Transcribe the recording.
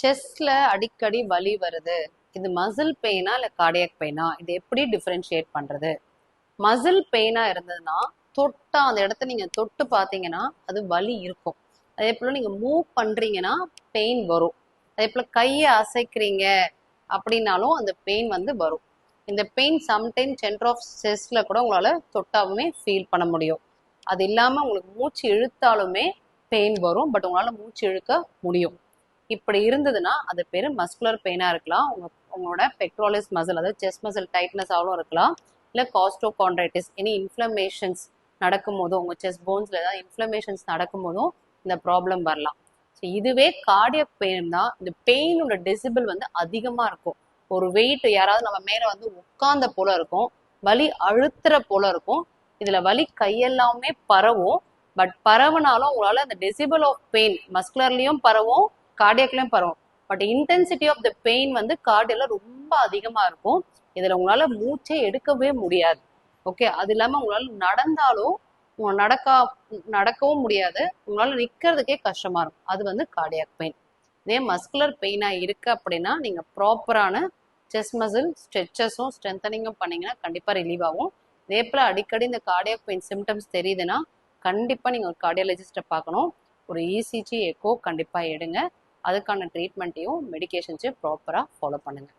செஸ்ட்ல அடிக்கடி வலி வருது, இது மசில் பெயினா இல்ல கார்டியாக் பெயினா, இது எப்படி டிஃபரன்ஷியேட் பண்றது? மசில் பெயினா இருந்ததுன்னா தொட்டா அந்த இடத்த நீங்க தொட்டு பார்த்தீங்கன்னா அது வலி இருக்கும். அதே போல நீங்க மூவ் பண்றீங்கன்னா பெயின் வரும். அதே போல கையை அசைக்கிறீங்க அப்படின்னாலும் அந்த பெயின் வந்து வரும். இந்த பெயின் சம்டைம் சென்டர் ஆஃப் செஸ்ட்ல கூட உங்களால தொட்டாலுமே ஃபீல் பண்ண முடியும். அது இல்லாம உங்களுக்கு மூச்சு இழுத்தாலுமே பெயின் வரும், பட் உங்களால மூச்சு இழுக்க முடியும். இப்படி இருந்ததுன்னா அது பேரு மஸ்குலர் பெயினா இருக்கலாம். உங்களோட பெக்ட்ராலிஸ் மசில் அதாவது செஸ்ட் மசில் டைட்னஸ் ஆகவும் இருக்கலாம். இல்லை காஸ்டோகாண்ட்ரைட்டிஸ் எனி இன்ஃப்ளமேஷன்ஸ் நடக்கும் போதும் உங்க செஸ்ட் போன்ஸ்ல ஏதாவது இன்ஃப்ளமேஷன்ஸ் நடக்கும் போதும் இந்த ப்ராப்ளம் வரலாம். ஸோ இதுவே கார்டியக் பெயின் தான். இந்த பெயினோட டெசிபிள் வந்து அதிகமா இருக்கும். ஒரு வெயிட் யாராவது நம்ம மேல வந்து உட்கார்ந்த போல இருக்கும், வலி அழுத்துற போல இருக்கும். இதுல வலி கையெல்லாமே பரவும். பட் பரவுனாலும் உங்களால அந்த டெசிபிள் ஆஃப் பெயின் மஸ்குலர்லயும் பரவும், கார்டியக்லயும் பரவும். But intensity of the pain வந்து கார்டியல ரொம்ப அதிகமா இருக்கும். இதுல உங்களால மூச்சே எடுக்கவே முடியாது. ஓகே, அது இல்லாம உங்களால நடந்தாலும் நடக்கவும் முடியாது, உங்களால நிக்கிறதுக்கே கஷ்டமா இருக்கும். அது வந்து கார்டியாக் பெயின். இதே மஸ்குலர் பெயினா இருக்கு அப்படின்னா நீங்க ப்ராப்பரான செஸ்ட் மசில் ஸ்ட்ரெச்சஸும் ஸ்ட்ரென்தனிங்கும் பண்ணீங்கன்னா கண்டிப்பா ரிலீவ் ஆகும். இதே போல அடிக்கடி இந்த கார்டியாக் பெயின் சிம்டம்ஸ் தெரியுதுன்னா கண்டிப்பா நீங்க ஒரு கார்டியாலஜிஸ்ட பார்க்கணும். ஒரு இசிஜி எக்கோ கண்டிப்பா எடுங்க. அதுக்கான ட்ரீட்மெண்ட்டையும் மெடிகேஷன்ஸையும் ப்ராப்பரா ஃபாலோ பண்ணுங்க.